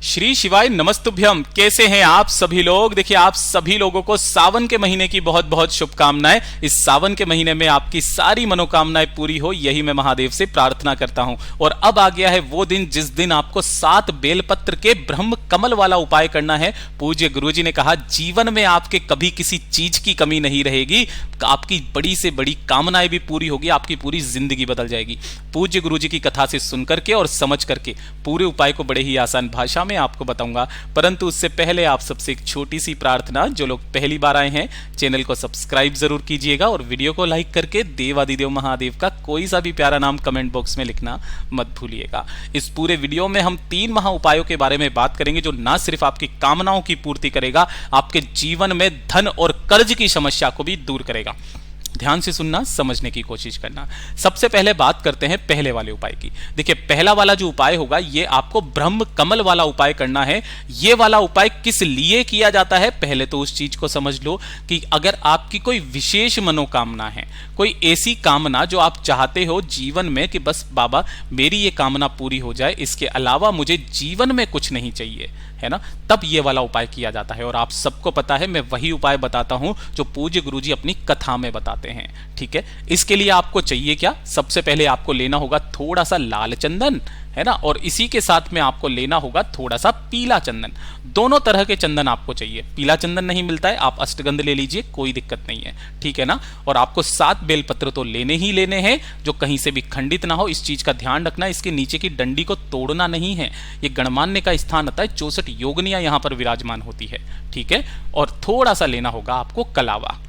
श्री शिवाय नमस्तुभ्यम। कैसे हैं आप सभी लोग? देखिए, आप सभी लोगों को सावन के महीने की बहुत बहुत शुभकामनाएं। इस सावन के महीने में आपकी सारी मनोकामनाएं पूरी हो, यही मैं महादेव से प्रार्थना करता हूं। और अब आ गया है वो दिन जिस दिन आपको 7 बेलपत्र के ब्रह्म कमल वाला उपाय करना है। पूज्य गुरुजी ने कहा, जीवन में आपके कभी किसी चीज की कमी नहीं रहेगी, आपकी बड़ी से बड़ी कामनाएं भी पूरी होगी, आपकी पूरी जिंदगी बदल जाएगी। पूज्य गुरुजी की कथा से सुन करके और समझ करके पूरे उपाय को बड़े ही आसान भाषा में आपको बताऊंगा। परंतु उससे पहले आप सबसे एक छोटी सी प्रार्थना, जो लोग पहली बार आए हैं चैनल को सब्सक्राइब जरूर कीजिएगा और वीडियो को लाइक करके देवादिदेव महादेव का कोई सा भी प्यारा नाम कमेंट बॉक्स में लिखना मत भूलिएगा। इस पूरे वीडियो में हम 3 महा उपायों के बारे में बात करेंगे, जो ना सिर्फ आपकी कामनाओं की पूर्ति करेगा, आपके जीवन में धन और कर्ज की समस्या को भी दूर करेगा। ध्यान से सुनना, समझने की कोशिश करना। सबसे पहले बात करते हैं पहले वाले उपाय की। देखिए, पहला वाला जो उपाय होगा, ये आपको ब्रह्म कमल वाला उपाय करना है। ये वाला उपाय किस लिए किया जाता है, पहले तो उस चीज को समझ लो कि अगर आपकी कोई विशेष मनोकामना है, कोई ऐसी कामना जो आप चाहते हो जीवन में कि बस बाबा मेरी ये कामना पूरी हो जाए, इसके अलावा मुझे जीवन में कुछ नहीं चाहिए, है ना, तब ये वाला उपाय किया जाता है। और आप सबको पता है, मैं वही उपाय बताता हूं जो पूज्य गुरुजी अपनी कथा में बताते हैं। ठीक है, इसके लिए आपको चाहिए क्या? सबसे पहले आपको लेना होगा थोड़ा सा लाल चंदन, है ना, और इसी के साथ में आपको लेना होगा थोड़ा सा पीला चंदन। दोनों तरह के चंदन आपको चाहिए। पीला चंदन नहीं मिलता है, आप अष्टगंध ले लीजिए, कोई दिक्कत नहीं है, ठीक है ना। और आपको 7 बेलपत्र तो लेने ही लेने हैं, जो कहीं से भी खंडित ना हो। इस चीज का ध्यान रखना, इसके नीचे की डंडी को तोड़ना नहीं है। ये गणमान्य का स्थान होता है, 64 योगनियां यहां पर विराजमान होती है, ठीक है। और थोड़ा सा लेना होगा आपको कलावा,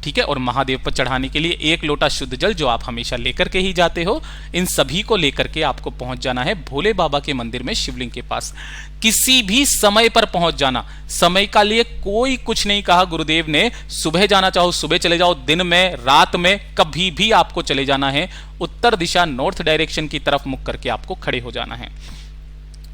ठीक है। और महादेव पर चढ़ाने के लिए 1 लोटा शुद्ध जल, जो आप हमेशा लेकर के ही जाते हो। इन सभी को लेकर के आपको पहुंच जाना है भोले बाबा के मंदिर में, शिवलिंग के पास। किसी भी समय पर पहुंच जाना, समय का लिए कोई कुछ नहीं कहा गुरुदेव ने। सुबह जाना चाहो सुबह चले जाओ, दिन में, रात में, कभी भी आपको चले जाना है। उत्तर दिशा, नॉर्थ डायरेक्शन की तरफ मुख करके आपको खड़े हो जाना है।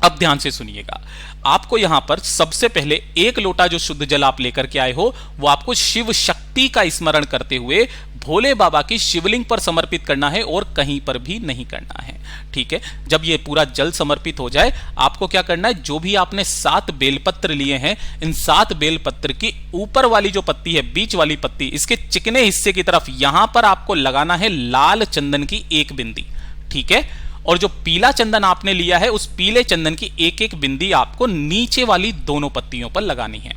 अब ध्यान से सुनिएगा, आपको यहां पर सबसे पहले 1 लोटा जो शुद्ध जल आप लेकर के आए हो, वो आपको शिव शक्ति का स्मरण करते हुए भोले बाबा की शिवलिंग पर समर्पित करना है, और कहीं पर भी नहीं करना है, ठीक है। जब ये पूरा जल समर्पित हो जाए, आपको क्या करना है, जो भी आपने 7 बेलपत्र लिए हैं, इन 7 बेलपत्र की ऊपर वाली जो पत्ती है, बीच वाली पत्ती, इसके चिकने हिस्से की तरफ यहां पर आपको लगाना है लाल चंदन की 1 बिंदी, ठीक है। और जो पीला चंदन आपने लिया है, उस पीले चंदन की 1-1 बिंदी आपको नीचे वाली दोनों पत्तियों पर लगानी है।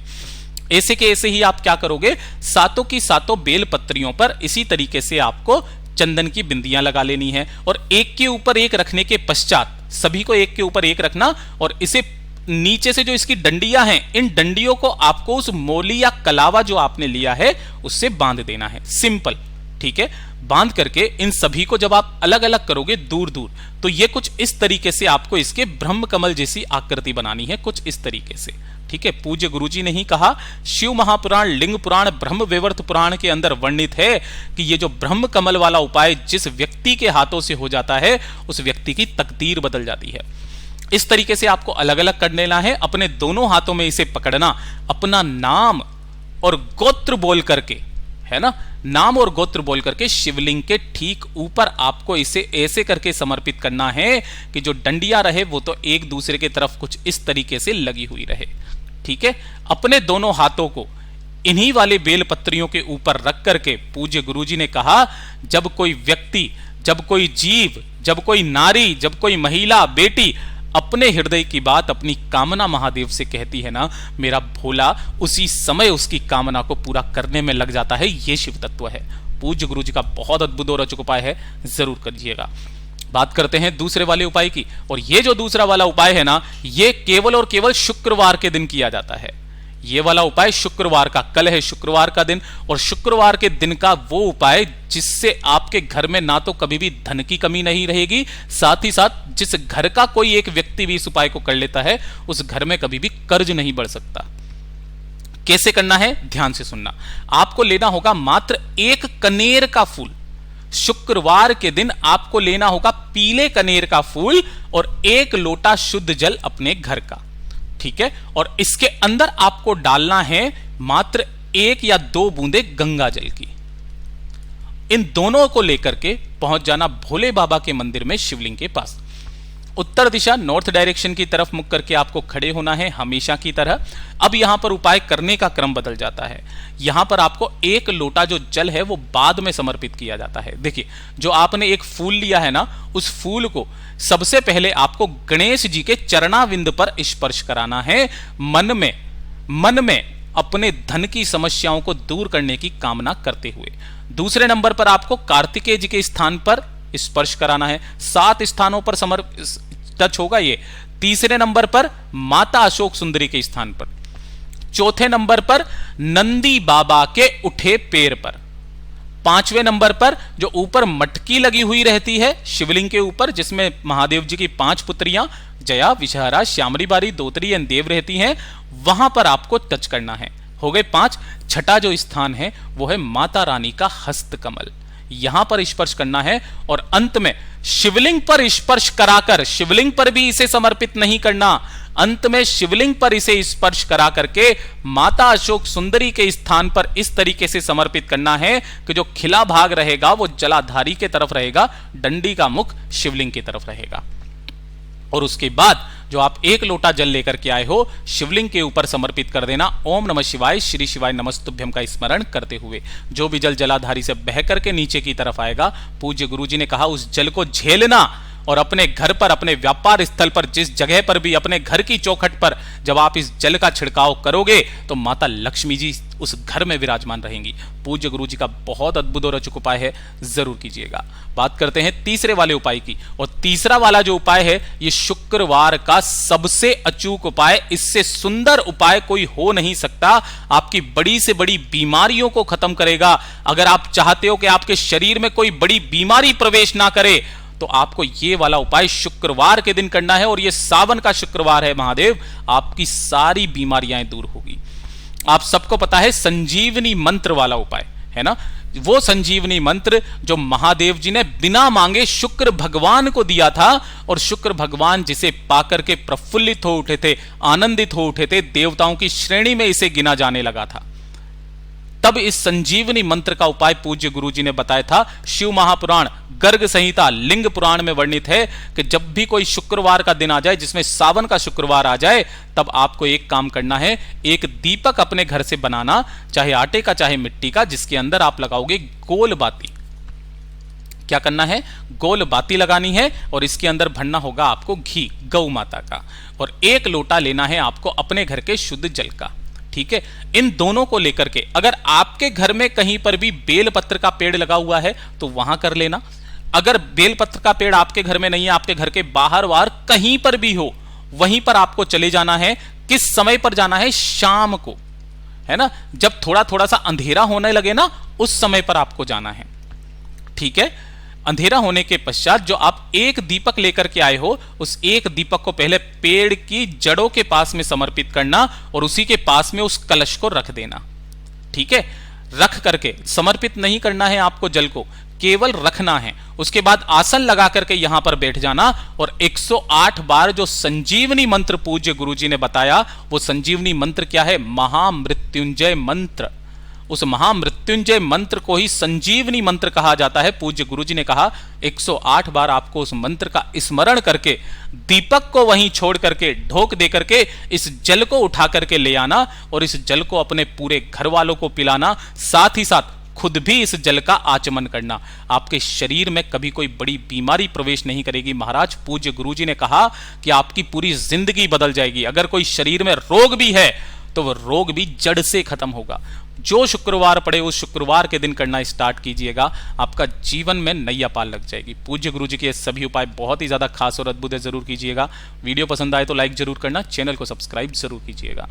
ऐसे के ऐसे ही आप क्या करोगे, 7 की 7 बेल पत्रियों पर इसी तरीके से आपको चंदन की बिंदियां लगा लेनी है। और एक के ऊपर एक रखने के पश्चात, सभी को एक के ऊपर एक रखना, और इसे नीचे से जो इसकी डंडियां हैं, इन डंडियों को आपको उस मोली या कलावा जो आपने लिया है उससे बांध देना है। सिंपल, ठीक है। बांध करके इन सभी को जब आप अलग अलग करोगे दूर दूर, तो ये कुछ इस तरीके से आपको इसके ब्रह्म कमल जैसी आकृति बनानी है, कुछ इस तरीके से, ठीक है। पूज्य गुरुजी ने ही कहा, शिव महापुराण, लिंग पुराण, ब्रह्म वैवर्त पुराण के अंदर वर्णित है कि ये जो ब्रह्म कमल वाला उपाय जिस व्यक्ति के हाथों से हो जाता है, उस व्यक्ति की तकदीर बदल जाती है। इस तरीके से आपको अलग अलग कर लेना है। अपने दोनों हाथों में इसे पकड़ना, अपना नाम और गोत्र बोल करके, है ना, नाम और गोत्र बोल करके शिवलिंग के ठीक ऊपर आपको इसे ऐसे करके समर्पित करना है कि जो डंडियां रहे वो तो एक दूसरे की तरफ कुछ इस तरीके से लगी हुई रहे, ठीक है। अपने दोनों हाथों को इन्हीं वाले बेल पत्रियों के ऊपर रख करके पूज्य गुरुजी ने कहा, जब कोई व्यक्ति, जब कोई जीव, जब कोई नारी, जब कोई महिला, बेटी अपने हृदय की बात, अपनी कामना महादेव से कहती है ना, मेरा भोला उसी समय उसकी कामना को पूरा करने में लग जाता है। यह शिव तत्व है। पूज्य गुरु जी का बहुत अद्भुत और अचूक उपाय है, जरूर करिएगा। बात करते हैं दूसरे वाले उपाय की। और ये जो दूसरा वाला उपाय है ना, ये केवल और केवल शुक्रवार के दिन किया जाता है। ये वाला उपाय शुक्रवार का, कल है शुक्रवार का दिन, और शुक्रवार के दिन का वो उपाय जिससे आपके घर में ना तो कभी भी धन की कमी नहीं रहेगी, साथ ही साथ जिस घर का कोई एक व्यक्ति भी इस उपाय को कर लेता है, उस घर में कभी भी कर्ज नहीं बढ़ सकता। कैसे करना है, ध्यान से सुनना। आपको लेना होगा मात्र 1 कनेर का फूल। शुक्रवार के दिन आपको लेना होगा पीले कनेर का फूल और 1 लोटा शुद्ध जल अपने घर का, ठीक है। और इसके अंदर आपको डालना है मात्र 1 या 2 बूंदे गंगा जल की। इन दोनों को लेकर के पहुंच जाना भोले बाबा के मंदिर में, शिवलिंग के पास। उत्तर दिशा नॉर्थ डायरेक्शन की तरफ मुख करके आपको खड़े होना है हमेशा की तरह। अब यहां पर उपाय करने का क्रम बदल जाता है। यहां पर आपको 1 लोटा जो जल है वो बाद में समर्पित किया जाता है। देखिए, जो आपने एक फूल लिया है ना, उस फूल को सबसे पहले आपको गणेश जी के चरणाविंद पर स्पर्श कराना है, मन में अपने धन की समस्याओं को दूर करने की कामना करते हुए। दूसरे नंबर पर आपको कार्तिकेय जी के स्थान पर स्पर्श कराना है, 7 स्थानों पर टच होगा ये। तीसरे नंबर पर माता अशोक सुंदरी के स्थान पर। चौथे नंबर पर नंदी बाबा के उठे पैर पर। 5वें नंबर पर जो ऊपर मटकी लगी हुई रहती है शिवलिंग के ऊपर, जिसमें महादेव जी की 5 पुत्रियां जया, विषहारा, श्यामली बारी, दोतरी एवं देव रहती हैं, वहां पर आपको टच करना है। हो गए 5। छठा जो स्थान है वो है माता रानी का हस्त कमल, यहां पर स्पर्श करना है। और अंत में शिवलिंग पर स्पर्श कराकर, शिवलिंग पर भी इसे समर्पित नहीं करना, अंत में शिवलिंग पर इसे स्पर्श करा करके माता अशोक सुंदरी के स्थान पर इस तरीके से समर्पित करना है कि जो खिला भाग रहेगा वो जलाधारी के तरफ रहेगा, डंडी का मुख शिवलिंग की तरफ रहेगा। और उसके बाद जो आप 1 लोटा जल लेकर के आए हो शिवलिंग के ऊपर समर्पित कर देना। ओम नमः शिवाय, श्री शिवाय नमस्तुभ्यम का स्मरण करते हुए जो भी जल जलाधारी से बह करके नीचे की तरफ आएगा, पूज्य गुरुजी ने कहा उस जल को झेलना और अपने घर पर, अपने व्यापार स्थल पर, जिस जगह पर भी, अपने घर की चौखट पर जब आप इस जल का छिड़काव करोगे तो माता लक्ष्मी जी उस घर में विराजमान रहेंगी। पूज्य गुरुजी का बहुत अद्भुत और अचूक उपाय है, जरूर कीजिएगा। बात करते हैं तीसरे वाले उपाय की, और तीसरा वाला जो उपाय है ये शुक्रवार का सबसे अचूक उपाय, इससे सुंदर उपाय कोई हो नहीं सकता। आपकी बड़ी से बड़ी बीमारियों को खत्म करेगा। अगर आप चाहते हो कि आपके शरीर में कोई बड़ी बीमारी प्रवेश ना करे तो आपको ये वाला उपाय शुक्रवार के दिन करना है, और ये सावन का शुक्रवार है महादेव, आपकी सारी बीमारियां दूर होगी। आप सबको पता है संजीवनी मंत्र वाला उपाय है ना, वो संजीवनी मंत्र जो महादेव जी ने बिना मांगे शुक्र भगवान को दिया था, और शुक्र भगवान जिसे पाकर के प्रफुल्लित हो उठे थे, आनंदित हो उठे थे, देवताओं की श्रेणी में इसे गिना जाने लगा था। तब इस संजीवनी मंत्र का उपाय पूज्य गुरुजी ने बताया था। शिव महापुराण, गर्ग संहिता, लिंग पुराण में वर्णित है कि जब भी कोई शुक्रवार का दिन आ जाए, जिसमें सावन का शुक्रवार आ जाए, तब आपको एक काम करना है, एक दीपक अपने घर से बनाना, चाहे आटे का चाहे मिट्टी का, जिसके अंदर आप लगाओगे गोल बाती। क्या करना है? गोल बाती लगानी है, और इसके अंदर भरना होगा आपको घी गौ माता का, और 1 लोटा लेना है आपको अपने घर के शुद्ध जल का। ठीक है, इन दोनों को लेकर के, अगर आपके घर में कहीं पर भी बेलपत्र का पेड़ लगा हुआ है तो वहां कर लेना। अगर बेलपत्र का पेड़ आपके घर में नहीं है, आपके घर के बाहर वार कहीं पर भी हो, वहीं पर आपको चले जाना है। किस समय पर जाना है? शाम को, है ना, जब थोड़ा थोड़ा सा अंधेरा होने लगे ना, उस समय पर आपको जाना है। ठीक है, अंधेरा होने के पश्चात जो आप 1 दीपक लेकर के आए हो, उस 1 दीपक को पहले पेड़ की जड़ों के पास में समर्पित करना, और उसी के पास में उस कलश को रख देना। ठीक है, रख करके, समर्पित नहीं करना है आपको जल को, केवल रखना है। उसके बाद आसन लगा करके यहां पर बैठ जाना, और 108 बार जो संजीवनी मंत्र पूज्य गुरुजी ने बताया, वो संजीवनी मंत्र क्या है? महामृत्युंजय मंत्र। उस महामृत्युंजय मंत्र को ही संजीवनी मंत्र कहा जाता है। पूज्य गुरुजी ने कहा 108 बार आपको उस मंत्र का स्मरण करके दीपक को वहीं छोड़ करके, ढोक दे करके इस जल को उठा करके ले आना, और इस जल को अपने पूरे घर वालों को पिलाना, साथ ही साथ खुद भी इस जल का आचमन करना। आपके शरीर में कभी कोई बड़ी बीमारी प्रवेश नहीं करेगी। महाराज पूज्य गुरुजी ने कहा कि आपकी पूरी जिंदगी बदल जाएगी। अगर कोई शरीर में रोग भी है तो वह रोग भी जड़ से खत्म होगा। जो शुक्रवार पड़े उस शुक्रवार के दिन करना स्टार्ट कीजिएगा, आपका जीवन में नैया पार लग जाएगी। पूज्य गुरुजी के सभी उपाय बहुत ही ज्यादा खास और अद्भुत है, जरूर कीजिएगा। वीडियो पसंद आए तो लाइक जरूर करना, चैनल को सब्सक्राइब जरूर कीजिएगा।